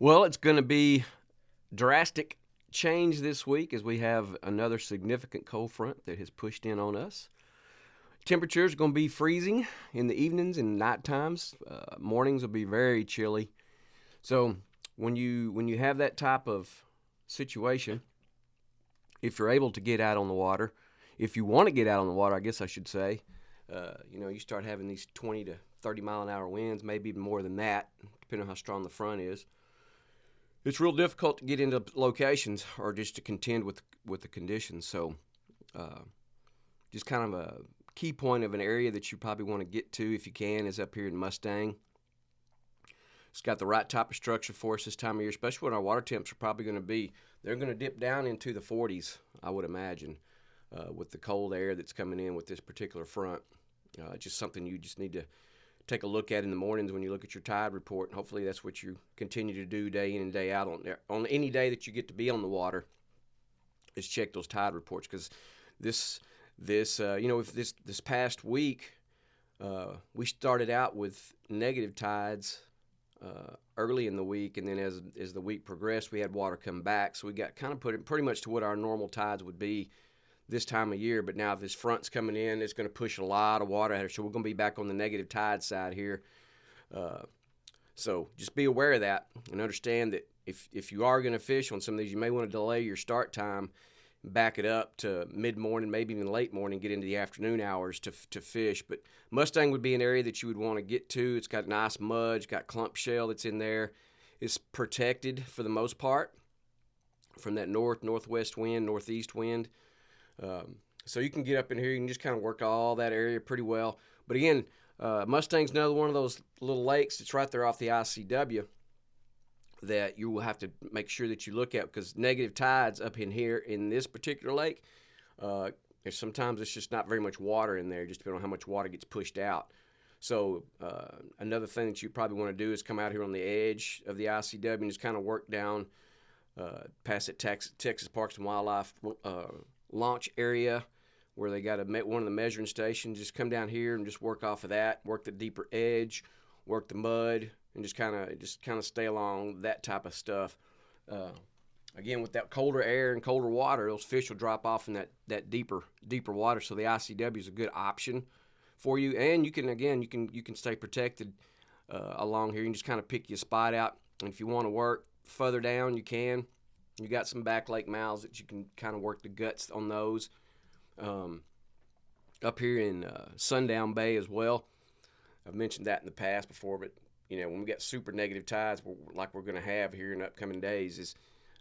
Well, it's going to be drastic change this week as we have another significant cold front that has pushed in on us. Temperatures are going to be freezing in the evenings and night times. Mornings will be very chilly. So when you have that type of situation, if you're able to get out on the water, if you want to get out on the water, I guess I should say, you start having these 20 to 30 mile an hour winds, maybe even more than that, depending on how strong the front is. It's real difficult to get into locations or just to contend with the conditions. So just kind of a key point of an area that you probably want to get to if you can is up here in Mustang. It's got the right type of structure for us this time of year, especially when our water temps are probably going to be. They're going to dip down into the 40s, I would imagine, with the cold air that's coming in with this particular front. Just something you just need to take a look at in the mornings when you look at your tide report, and hopefully that's what you continue to do day in and day out on any day that you get to be on the water. Is check those tide reports, because this past week we started out with negative tides early in the week, and then as the week progressed, we had water come back, so we got kind of put it pretty much to what our normal tides would be this time of year. But now this front's coming in, it's going to push a lot of water at her, so we're going to be back on the negative tide side here. So just be aware of that and understand that if you are going to fish on some of these, you may want to delay your start time, back it up to mid-morning, maybe even late morning, get into the afternoon hours to fish. But Mustang would be an area that you would want to get to. It's got nice mud, it's got clump shell that's in there. It's protected for the most part from that northwest wind, northeast wind. So you can get up in here, you can just kind of work all that area pretty well. But again, Mustang's another one of those little lakes that's right there off the ICW that you will have to make sure that you look at, because negative tides up in here in this particular lake, sometimes it's just not very much water in there, just depending on how much water gets pushed out. So another thing that you probably want to do is come out here on the edge of the ICW and just kind of work down past the Texas Parks and Wildlife launch area where they got one of the measuring stations. Just come down here and just work off of that, work the deeper edge, work the mud, and just kind of stay along that type of stuff. Again, with that colder air and colder water, those fish will drop off in that deeper water. So the ICW is a good option for you, and you can stay protected along here. You can just kind of pick your spot out, and if you want to work further down, you can. You got some back lake mouths that you can kind of work the guts on those. Up here in Sundown Bay as well. I've mentioned that in the past before, but when we got super negative tides like we're going to have here in upcoming days, is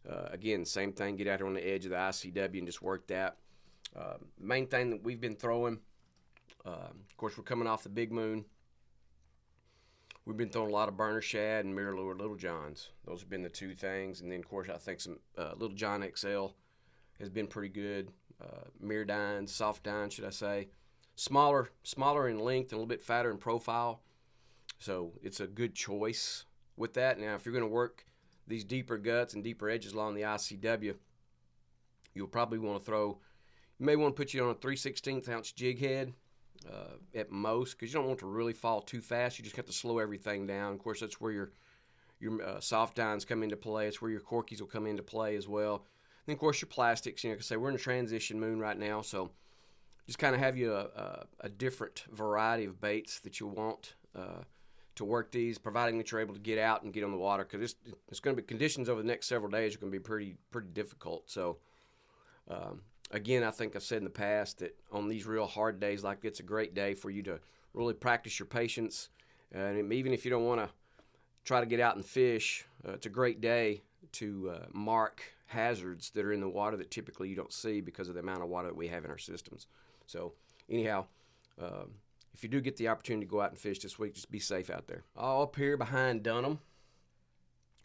again, same thing. Get out here on the edge of the ICW and just work that. Main thing that we've been throwing, of course, we're coming off the big moon. We've been throwing a lot of burner shad and mirror lure Little Johns. Those have been the two things. And then, of course, I think some Little John XL has been pretty good. Mirror dines, soft dines, should I say. Smaller in length and a little bit fatter in profile. So it's a good choice with that. Now, if you're going to work these deeper guts and deeper edges along the ICW, you'll probably want to you may want to put you on a 3/16 ounce jig head at most, because you don't want to really fall too fast. You just have to slow everything down. Of course, that's where your soft dines come into play. It's where your corkies will come into play as well. And then, of course, your plastics. Like I say, we're in a transition moon right now, so just kind of have you a different variety of baits that you want to work these, providing that you're able to get out and get on the water, because it's going to be conditions over the next several days are going to be pretty difficult. So again, I think I've said in the past that on these real hard days, like it's a great day for you to really practice your patience, and even if you don't want to try to get out and fish, it's a great day to mark hazards that are in the water that typically you don't see because of the amount of water that we have in our systems. So anyhow, if you do get the opportunity to go out and fish this week, just be safe out there. All up here behind Dunham.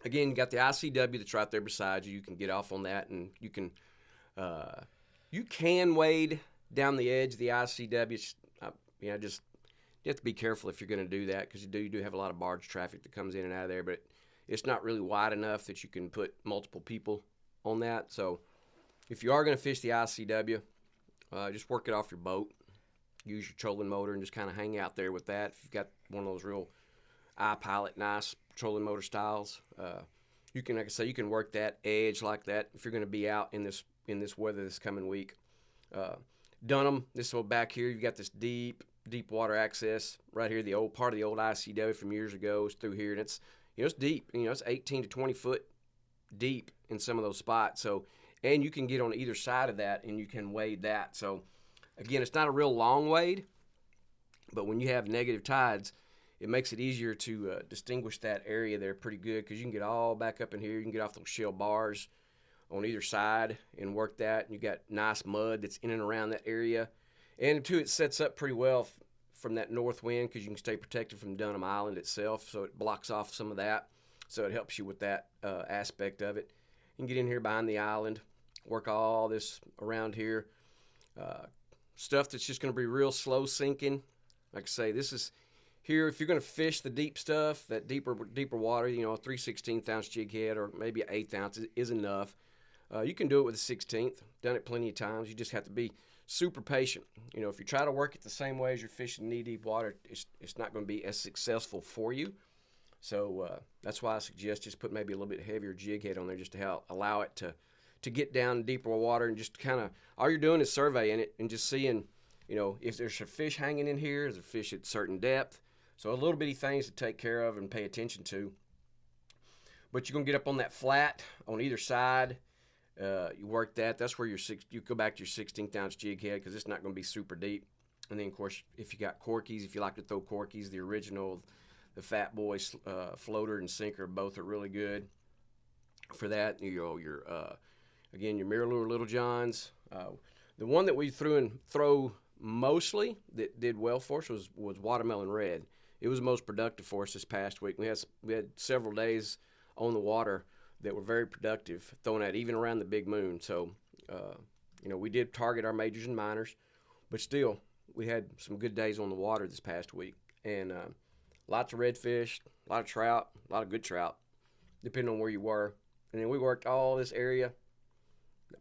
Again, you got the ICW that's right there beside you. You can get off on that, and you can wade down the edge of the ICW. You have to be careful if you're going to do that, because you do have a lot of barge traffic that comes in and out of there, but it's not really wide enough that you can put multiple people on that. So if you are going to fish the ICW, just work it off your boat. Use your trolling motor and just kind of hang out there with that. If you've got one of those real iPilot nice trolling motor styles, you can, like I say, you can work that edge like that if you're going to be out in this weather this coming week. Dunham, this whole back here, you've got this deep water access right here. The old part of the old ICW from years ago is through here, and it's it's deep. It's 18 to 20 foot deep in some of those spots. So, and you can get on either side of that, and you can wade that. So, again, it's not a real long wade, but when you have negative tides, it makes it easier to distinguish that area there pretty good, because you can get all back up in here. You can get off those shell bars on either side and work that. And you got nice mud that's in and around that area. And too, it sets up pretty well from that north wind, because you can stay protected from Dunham Island itself, so it blocks off some of that. So it helps you with that aspect of it. You can get in here behind the island, work all this around here. Stuff that's just going to be real slow sinking. Like I say, this is here, if you're going to fish the deep stuff, that deeper water, a 3/16 ounce jig head or maybe an 1/8 ounce is enough. You can do it with a 1/16. Done it plenty of times. You just have to be super patient. If you try to work it the same way as you're fishing knee-deep water, it's not going to be as successful for you. So that's why I suggest just put maybe a little bit heavier jig head on there, just to help allow it to get down in deeper water, and just kind of, all you're doing is surveying it and just seeing, if there's a fish hanging in here, is there fish at a certain depth. So a little bitty things to take care of and pay attention to. But you're going to get up on that flat on either side. You work that. That's where you go back to your 16th ounce jig head, because it's not going to be super deep. And then, of course, if you got corkies, if you like to throw corkies, the original, the Fat Boy floater and sinker, both are really good for that. Again, your mirror lure Little Johns. The one that we throw mostly that did well for us was Watermelon Red. It was the most productive for us this past week. We had several days on the water that were very productive, throwing that even around the big moon. So, we did target our majors and minors, but still, we had some good days on the water this past week. And lots of redfish, a lot of trout, a lot of good trout, depending on where you were. And then we worked all this area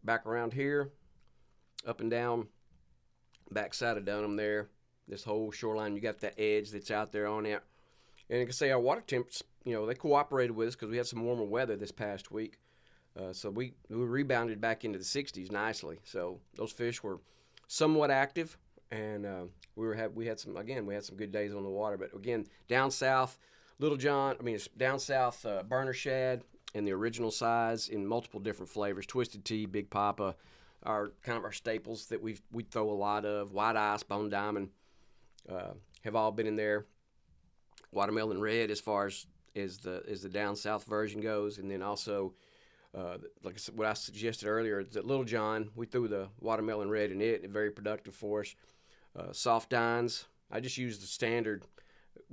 back around here, up and down, backside of Dunham there. This whole shoreline, you got that edge that's out there on it. And you can say our water temps, they cooperated with us, because we had some warmer weather this past week. So we rebounded back into the 60s nicely. So those fish were somewhat active, and we had some good days on the water. But again, down south, it's down south burner shad in the original size in multiple different flavors. Twisted Tea, Big Papa are kind of our staples that we throw a lot of. White Ice, Bone Diamond have all been in there. Watermelon Red, as far as the down south version goes, and then also like I said, what I suggested earlier is that Little John, we threw the Watermelon Red in it, very productive for us. Soft dines, I just used the standard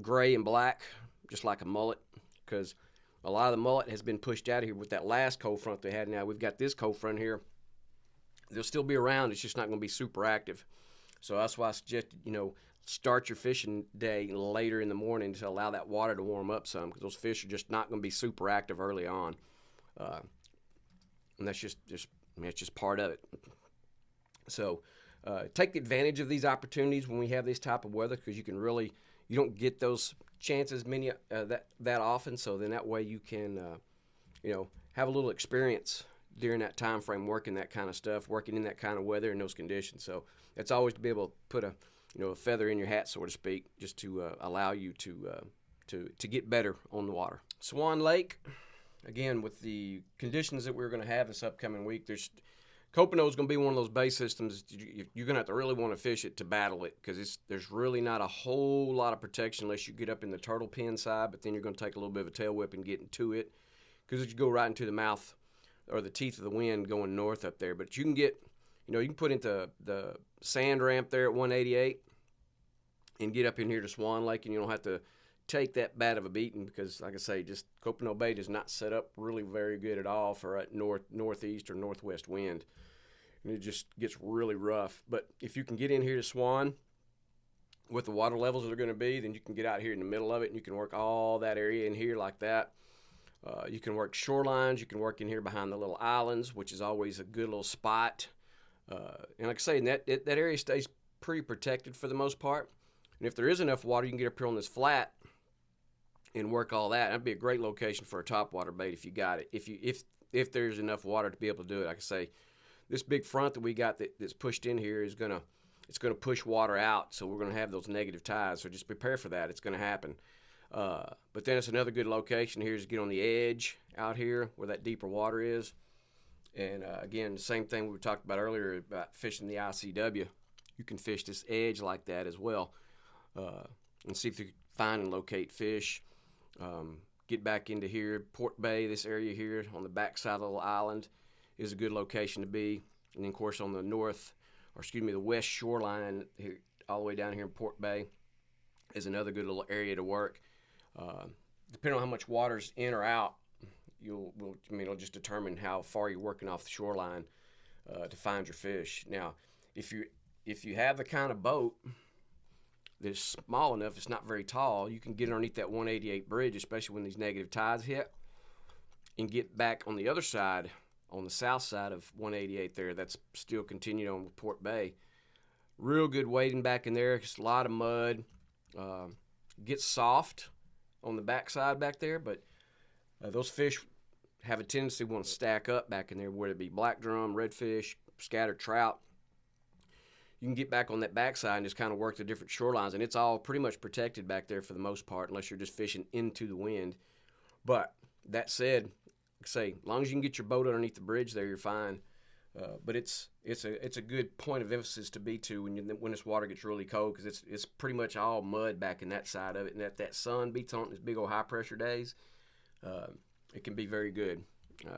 gray and black, just like a mullet, because a lot of the mullet has been pushed out of here with that last cold front they had. Now we've got this cold front here. They'll still be around. It's just not going to be super active. So that's why I suggested, start your fishing day later in the morning to allow that water to warm up some, because those fish are just not going to be super active early on. And that's just part of it. So take advantage of these opportunities when we have this type of weather, because you don't get those chances that often. So then that way you can have a little experience during that time frame, working that kind of stuff, working in that kind of weather and those conditions. So it's always to be able to put a feather in your hat, so to speak, just to allow you to get better on the water. Swan Lake, again, with the conditions that we're going to have this upcoming week, Copano is going to be one of those bay systems you're going to have to really want to fish it to battle it, because there's really not a whole lot of protection unless you get up in the turtle pen side, but then you're going to take a little bit of a tail whip and get into it, because you go right into the mouth or the teeth of the wind going north up there. But you can get, you can put into the sand ramp there at 188 and get up in here to Swan Lake, and you don't have to take that bad of a beating, because, like I say, just Copano Bay does not set up really very good at all for a northeast or northwest wind, and it just gets really rough. But if you can get in here to Swan with the water levels that are going to be, then you can get out here in the middle of it, and you can work all that area in here like that. You can work shorelines. You can work in here behind the little islands, which is always a good little spot. And like I say, that area stays pretty protected for the most part. And if there is enough water, you can get up here on this flat and work all that. That'd be a great location for a topwater bait if you got it. If there's enough water to be able to do it. Like I say, this big front that we got that's pushed in here is gonna push water out, so we're gonna have those negative tides. So just prepare for that. It's gonna happen. But then it's another good location here is to get on the edge out here where that deeper water is. And again, the same thing we talked about earlier about fishing the ICW. You can fish this edge like that as well, and see if you can find and locate fish. Get back into here, Port Bay, this area here on the backside of the little island is a good location to be. And then, of course, on the the west shoreline here, all the way down here in Port Bay is another good little area to work. Depending on how much water's in or out, it'll just determine how far you're working off the shoreline to find your fish. Now, if you have the kind of boat that's small enough, it's not very tall, you can get underneath that 188 bridge, especially when these negative tides hit, and get back on the other side, on the south side of 188 there. That's still continued on Port Bay. Real good wading back in there. It's a lot of mud. Gets soft on the backside back there, but those fish have a tendency to want to stack up back in there, whether it be black drum, redfish, scattered trout. You can get back on that backside and just kind of work the different shorelines, and it's all pretty much protected back there for the most part, unless you're just fishing into the wind. But that said, like I say, as long as you can get your boat underneath the bridge there, you're fine. But it's a good point of emphasis to be to when this water gets really cold, because it's pretty much all mud back in that side of it, and that sun beats on it, these big old high pressure days, it can be very good.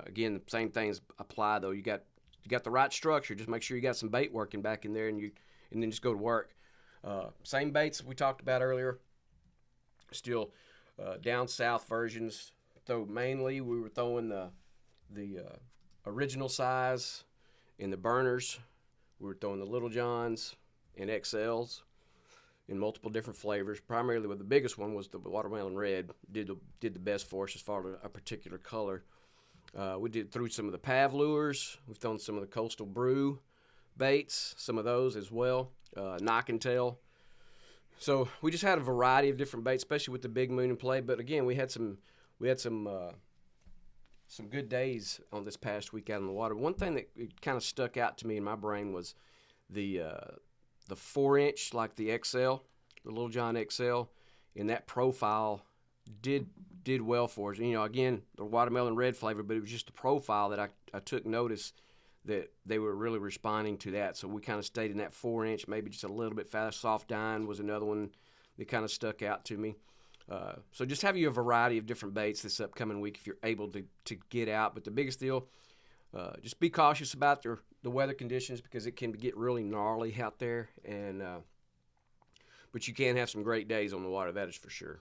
Again, the same things apply though. You got the right structure. Just make sure you got some bait working back in there, and then just go to work. Same baits we talked about earlier. Still down south versions. Though mainly we were throwing the original size in the burners. We were throwing the Little Johns and XLs in multiple different flavors. Primarily, with the biggest one was the watermelon red. Did the best for us as far as a particular color. We threw some of the Pav lures. We've thrown some of the Coastal Brew baits, some of those as well. Knock and tail. So we just had a variety of different baits, especially with the big moon in play. But again, we had some good days on this past week out in the water. One thing that kind of stuck out to me in my brain was the 4-inch, like the XL, the Little John XL, in that profile did well for us. Again, the watermelon red flavor, but it was just the profile that I took notice that they were really responding to that. So we kind of stayed in that 4-inch, maybe just a little bit fast. Soft Dine was another one that kind of stuck out to me. So just have you a variety of different baits this upcoming week if you're able to get out. But the biggest deal, just be cautious about the weather conditions, because it can get really gnarly out there. But you can have some great days on the water, that is for sure.